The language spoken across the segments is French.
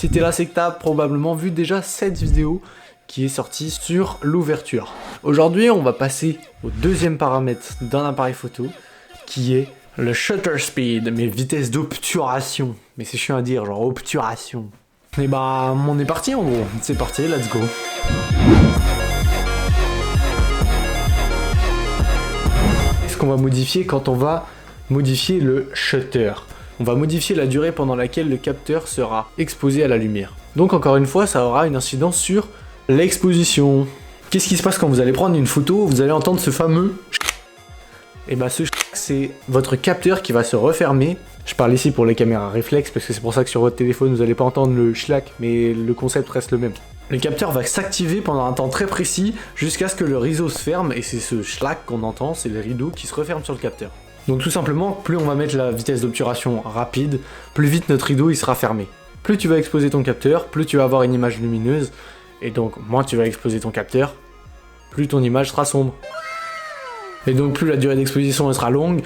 Si t'es là, c'est que t'as probablement vu déjà cette vidéo qui est sortie sur l'ouverture. Aujourd'hui, on va passer au deuxième paramètre d'un appareil photo, qui est le shutter speed, mes vitesses d'obturation. Mais c'est chiant à dire, genre obturation. Et bah, on est parti en gros. C'est parti, let's go. Qu'est-ce qu'on va modifier quand on va modifier le shutter? On va modifier la durée pendant laquelle le capteur sera exposé à la lumière. Donc encore une fois, ça aura une incidence sur l'exposition. Qu'est-ce qui se passe quand vous allez prendre une photo? Vous allez entendre ce fameux... Et bah ce c'est votre capteur qui va se refermer. Je parle ici pour les caméras réflexes parce que c'est pour ça que sur votre téléphone vous n'allez pas entendre le schlack, mais le concept reste le même. Le capteur va s'activer pendant un temps très précis jusqu'à ce que le rideau se ferme, et c'est ce schlack qu'on entend, c'est le rideau qui se referme sur le capteur. Donc tout simplement, plus on va mettre la vitesse d'obturation rapide, plus vite notre rideau il sera fermé. Plus tu vas exposer ton capteur, plus tu vas avoir une image lumineuse, et donc moins tu vas exposer ton capteur, plus ton image sera sombre. Et donc plus la durée d'exposition sera longue,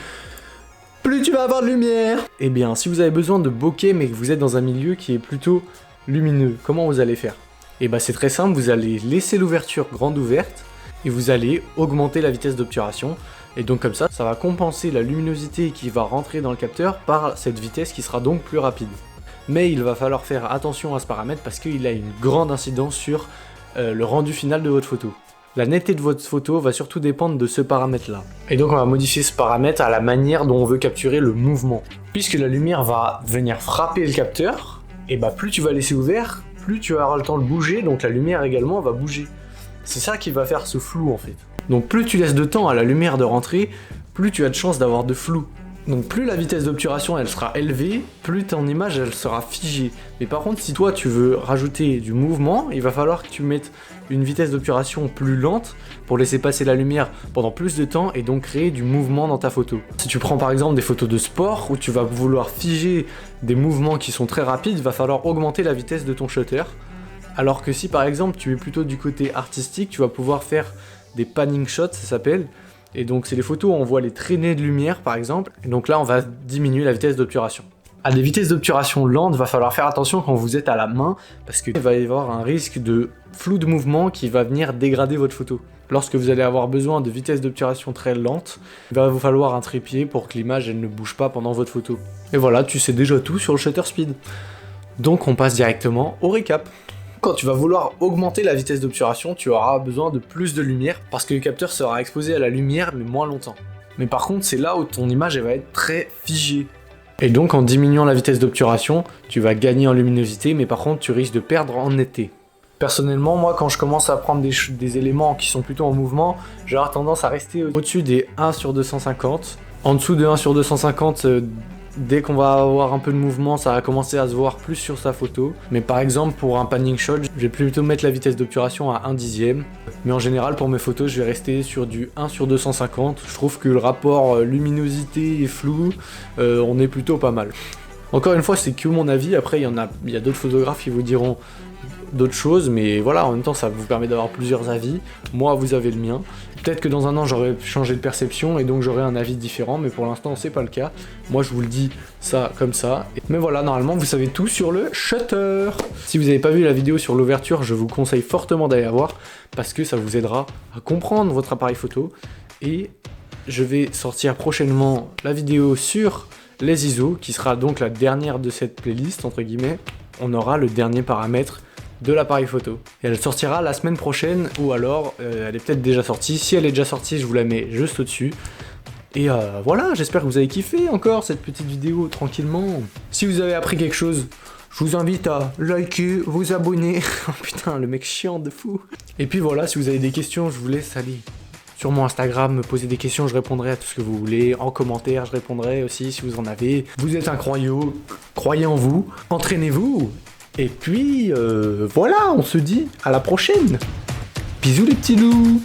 plus tu vas avoir de lumière. Et bien, si vous avez besoin de bokeh mais que vous êtes dans un milieu qui est plutôt lumineux, comment vous allez faire? Et bah c'est très simple, vous allez laisser l'ouverture grande ouverte, et vous allez augmenter la vitesse d'obturation. Et donc comme ça, ça va compenser la luminosité qui va rentrer dans le capteur par cette vitesse qui sera donc plus rapide. Mais il va falloir faire attention à ce paramètre parce qu'il a une grande incidence sur le rendu final de votre photo. La netteté de votre photo va surtout dépendre de ce paramètre-là. Et donc on va modifier ce paramètre à la manière dont on veut capturer le mouvement. Puisque la lumière va venir frapper le capteur, et bah plus tu vas laisser ouvert, plus tu vas avoir le temps de bouger, donc la lumière également va bouger. C'est ça qui va faire ce flou en fait. Donc plus tu laisses de temps à la lumière de rentrer, plus tu as de chances d'avoir de flou. Donc plus la vitesse d'obturation elle sera élevée, plus ton image elle sera figée. Mais par contre si toi tu veux rajouter du mouvement, il va falloir que tu mettes une vitesse d'obturation plus lente pour laisser passer la lumière pendant plus de temps et donc créer du mouvement dans ta photo. Si tu prends par exemple des photos de sport où tu vas vouloir figer des mouvements qui sont très rapides, il va falloir augmenter la vitesse de ton shutter. Alors que si par exemple tu es plutôt du côté artistique, tu vas pouvoir faire des panning shots, ça s'appelle. Et donc c'est les photos où on voit les traînées de lumière par exemple. Et donc là on va diminuer la vitesse d'obturation. À des vitesses d'obturation lentes, il va falloir faire attention quand vous êtes à la main, parce qu'il va y avoir un risque de flou de mouvement qui va venir dégrader votre photo. Lorsque vous allez avoir besoin de vitesse d'obturation très lente, il va vous falloir un trépied pour que l'image elle ne bouge pas pendant votre photo. Et voilà, tu sais déjà tout sur le shutter speed. Donc on passe directement au récap. Quand tu vas vouloir augmenter la vitesse d'obturation, tu auras besoin de plus de lumière parce que le capteur sera exposé à la lumière mais moins longtemps. Mais par contre, c'est là où ton image elle va être très figée. Et donc en diminuant la vitesse d'obturation, tu vas gagner en luminosité, mais par contre tu risques de perdre en netteté. Personnellement, moi quand je commence à prendre des éléments qui sont plutôt en mouvement, j'ai tendance à rester au-dessus des 1 sur 250. En dessous de 1 sur 250, dès qu'on va avoir un peu de mouvement, ça va commencer à se voir plus sur sa photo. Mais par exemple, pour un panning shot, je vais plutôt mettre la vitesse d'obturation à 1/10. Mais en général, pour mes photos, je vais rester sur du 1 sur 250. Je trouve que le rapport luminosité et flou, on est plutôt pas mal. Encore une fois, c'est que mon avis. Après, il y a d'autres photographes qui vous diront d'autres choses, mais voilà, en même temps ça vous permet d'avoir plusieurs avis. Moi vous avez le mien, peut-être que dans un an j'aurai changé de perception et donc j'aurai un avis différent, mais pour l'instant c'est pas le cas. Moi je vous le dis ça comme ça, mais voilà, normalement vous savez tout sur le shutter. Si vous n'avez pas vu la vidéo sur l'ouverture, je vous conseille fortement d'aller la voir parce que ça vous aidera à comprendre votre appareil photo. Et je vais sortir prochainement la vidéo sur les ISO qui sera donc la dernière de cette playlist entre guillemets. On aura le dernier paramètre de l'appareil photo. Et elle sortira la semaine prochaine, ou alors elle est peut-être déjà sortie. Si elle est déjà sortie, je vous la mets juste au-dessus. Et voilà, j'espère que vous avez kiffé encore cette petite vidéo tranquillement. Si vous avez appris quelque chose, je vous invite à liker, vous abonner. Oh putain, le mec chiant de fou. Et puis voilà, si vous avez des questions, je vous laisse aller sur mon Instagram, me poser des questions, je répondrai à tout ce que vous voulez. En commentaire, je répondrai aussi si vous en avez. Vous êtes incroyable, croyez en vous, entraînez-vous. Et puis, voilà, on se dit à la prochaine. Bisous les petits loups.